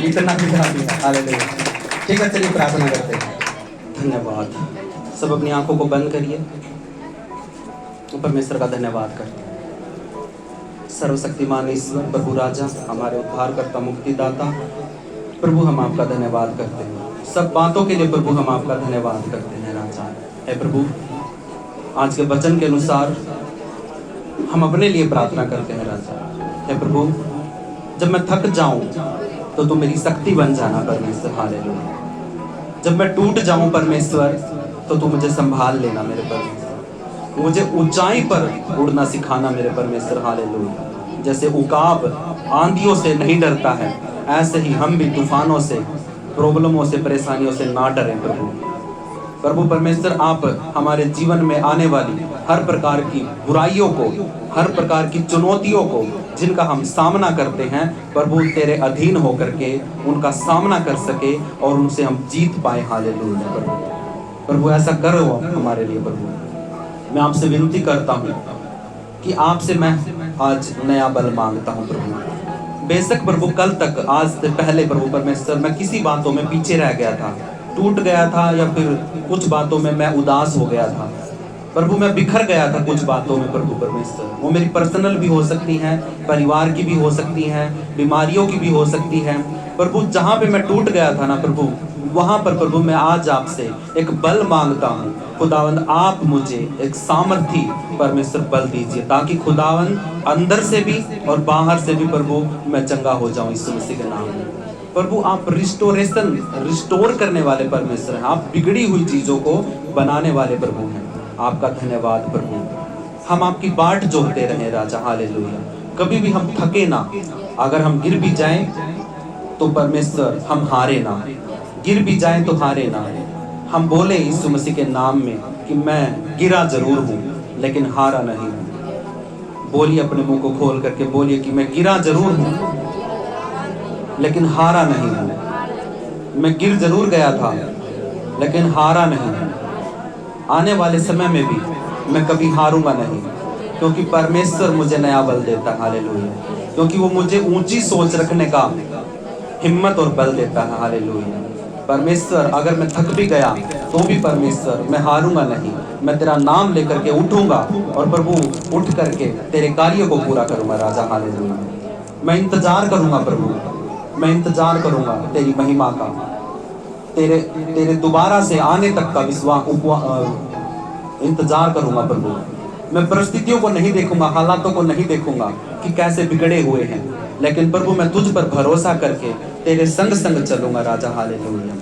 Speaker 1: इतना भी काफी है। हालेलुया। ठीक है, चलिए प्रार्थना करते हैं। धन्यवाद। सब अपनी आंखों को बंद करिए, परमेश्वर का धन्यवाद करते हैं। सर्वशक्तिमान ईश्वर, प्रभु राजा, हमारे उद्धारकर्ता, मुक्तिदाता, प्रभु हम आपका धन्यवाद करते हैं। सब बातों के लिए प्रभु हम आपका धन्यवाद करते हैं राजा। हे प्रभु, आज के वचन के अनुसार हम अपने लिए प्रार्थना करते हैं राजा। हे प्रभु, जब मैं थक जाऊं तो तू मेरी शक्ति बन जाना परमेश्वर। हालेलुया। जब मैं टूट जाऊं परमेश्वर तो तू मुझे संभाल लेना मेरे परमेश्वर। मुझे ऊंचाई पर उड़ना सिखाना मेरे परमेश्वर। हालेलुया। जैसे उकाब आंधियों से नहीं डरता है, ऐसे ही हम भी तूफानों से, प्रॉब्लमों से, परेशानियों से ना डरें प्रभु। प्रभु परमेश्वर, आप हमारे जीवन में आने वाली हर प्रकार की बुराइयों को, हर प्रकार की चुनौतियों को जिनका हम सामना करते हैं, प्रभु तेरे अधीन होकर के उनका सामना कर सके और उनसे हम जीत पाए। हालेलुया। प्रभु ऐसा करो हमारे लिए। प्रभु मैं आपसे विनती करता हूँ कि आपसे मैं आज नया बल मांगता हूँ प्रभु। बेशक प्रभु कल तक, आज से पहले प्रभु परमेश्वर, मैं किसी बातों में पीछे रह गया था, टूट गया था, या फिर कुछ बातों में मैं उदास हो गया था प्रभु, मैं बिखर गया था कुछ बातों में प्रभु परमेश्वर। वो मेरी पर्सनल भी हो सकती हैं, परिवार की भी हो सकती हैं, बीमारियों की भी हो सकती हैं प्रभु। जहाँ पे मैं टूट गया था ना प्रभु, वहाँ पर प्रभु मैं आज आपसे एक बल मांगता हूँ। खुदावंद, आप मुझे एक सामर्थी परमेश्वर बल दीजिए, ताकि खुदावंद अंदर से भी और बाहर से भी प्रभु मैं चंगा हो जाऊँ यीशु मसीह के नाम में। प्रभु आप रिस्टोर करने वाले परमेश्वर हैं। आप बिगड़ी हुई चीज़ों को बनाने वाले प्रभु हैं। आपका धन्यवाद प्रभु। हम आपकी बाट जोहते रहें राजा। हालेलुया। कभी भी हम थके ना, अगर हम गिर भी जाएं तो परमेश्वर हम हारे ना, गिर भी जाएं तो हारे ना। हम बोले यीशु मसीह के नाम में कि मैं गिरा जरूर हूँ लेकिन हारा नहीं हूँ। बोलिए, अपने मुंह को खोल करके बोलिए कि मैं गिरा जरूर हूँ लेकिन हारा नहीं हूँ। मैं गिर जरूर गया था लेकिन हारा नहीं हूँ। आने वाले समय में भी मैं कभी हारूंगा नहीं, क्योंकि परमेश्वर मुझे नया बल देता है। हालेलुया। क्योंकि वो मुझे ऊंची सोच रखने का हिम्मत और बल देता है। हालेलुया। परमेश्वर, अगर मैं थक भी गया तो भी परमेश्वर मैं हारूंगा नहीं, मैं तेरा नाम लेकर के उठूंगा और प्रभु उठ करके तेरे कार्य को पूरा करूंगा राजा। हालेलुया। मैं इंतजार करूंगा प्रभु, मैं इंतजार करूंगा तेरी महिमा का, तेरे तेरे दोबारा से आने तक का इंतजार करूंगा प्रभु। मैं परिस्थितियों को नहीं देखूंगा, हालातों को नहीं देखूंगा कि कैसे बिगड़े हुए हैं, लेकिन प्रभु मैं तुझ पर भरोसा करके तेरे संग संग चलूंगा राजा। हालेलुया।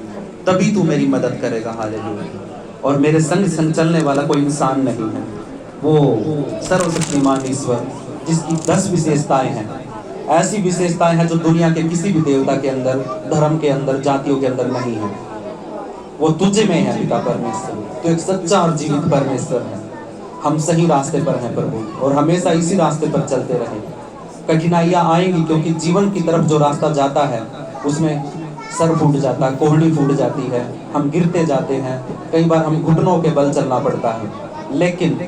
Speaker 1: तभी तू मेरी मदद करेगा। हालेलुया। और मेरे संग संग चलने वाला कोई इंसान नहीं है, वो सर्वशक्तिमान ईश्वर जिसकी 10 विशेषताएं हैं, ऐसी विशेषताएं हैं जो दुनिया के किसी भी देवता के अंदर, धर्म के अंदर, जातियों के अंदर नहीं है। वो तुझे में है पिता परमेश्वर। तो एक सच्चा और जीवित परमेश्वर है। हम सही रास्ते पर हैं प्रभु, और हमेशा इसी रास्ते पर चलते रहें। कठिनाइयां आएंगी, क्योंकि जीवन की तरफ जो रास्ता जाता है उसमें सर फूट जाता है, कोहनी फूट जाती है, हम गिरते जाते हैं, कई बार हम घुटनों के बल चलना पड़ता है। लेकिन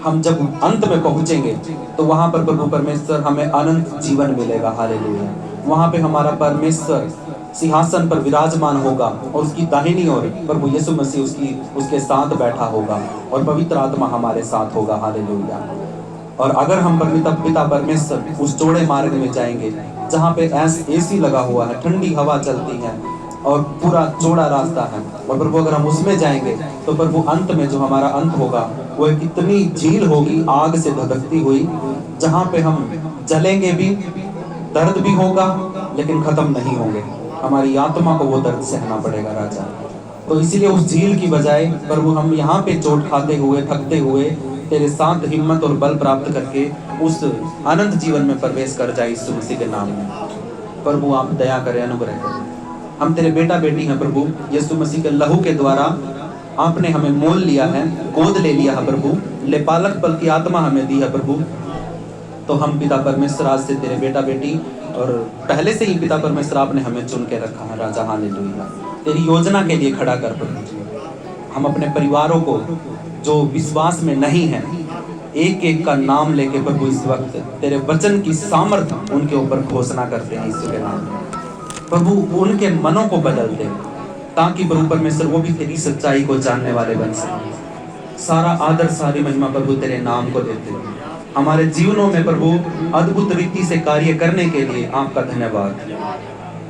Speaker 1: हम जब अंत में पहुंचेंगे तो वहां पर प्रभु परमेश्वर हमें अनंत जीवन मिलेगा। हालेलुया। वहां पे हमारा परमेश्वर सिंहासन पर विराजमान होगा, और उसकी दाहिनी ओर प्रभु यीशु मसीह उसके साथ बैठा होगा, और पवित्र आत्मा हमारे साथ होगा। हालेलुया। और अगर हम पिता परमेश्वर उस चौड़े मार्ग में जाएंगे जहाँ पे एसी लगा हुआ है, ठंडी हवा चलती है और पूरा चौड़ा रास्ता है, और प्रभु अगर हम उसमें जाएंगे तो प्रभु अंत में जो हमारा अंत होगा वो एक इतनी झील होगी आग से धधकती हुई, जहाँ पे हम जलेंगे भी, दर्द भी होगा लेकिन खत्म नहीं होंगे। हमारी आत्मा को वो दर्द सहना पड़ेगा राजा। तो इसीलिए उस झील की बजाय प्रभु हम यहाँ पे चोट खाते हुए, थकते हुए तेरे साथ हिम्मत और बल प्राप्त करके उस अनंत जीवन में प्रवेश कर जाए यीशु मसीह के नाम में। प्रभु आप दया करें, अनुग्रह करें। हम तेरे बेटा बेटी हैं प्रभु, यीशु मसीह के लहू के द्वारा आपने हमें मोल लिया है, गोद ले लिया है प्रभु, ले पालक पल की आत्मा हमें दी है प्रभु। तो हम पिता परमेश्वर आज से तेरे बेटा बेटी, और पहले से ही पिता परमेश्वर आपने हमें चुन के रखा है राजा। हालेलुया। तेरी योजना के लिए खड़ा कर प्रभु। हम अपने परिवारों को जो विश्वास में नहीं है, एक एक का नाम लेके प्रभु इस वक्त तेरे वचन की सामर्थ उनके ऊपर घोषणा करते हैं यीशु के नाम में। प्रभु उनके मनों को बदलते, ताकि प्रभु परमेश्वर वो भी तेरी सच्चाई को जानने वाले बन सके। सारा आदर, सारी महिमा प्रभु तेरे नाम को देते हैं। हमारे जीवनों में प्रभु अद्भुत रीति से कार्य करने के लिए आपका धन्यवाद।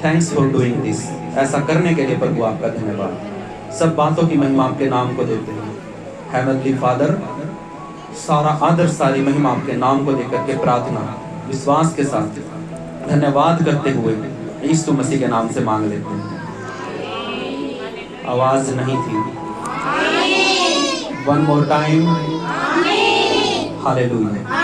Speaker 1: Thanks for doing this. ऐसा करने के लिए प्रभु आपका धन्यवाद। सब बातों की महिमा आपके नाम को देते हैं। हेवनली फादर, सारा आदर, सारी महिमा आपके नाम को लेकर के प्रार्थना विश्वास के साथ धन्यवाद करते हुए यीशु मसीह के नाम से मांग लेते हैं। आवाज नहीं थी। One more time. हालेलुया।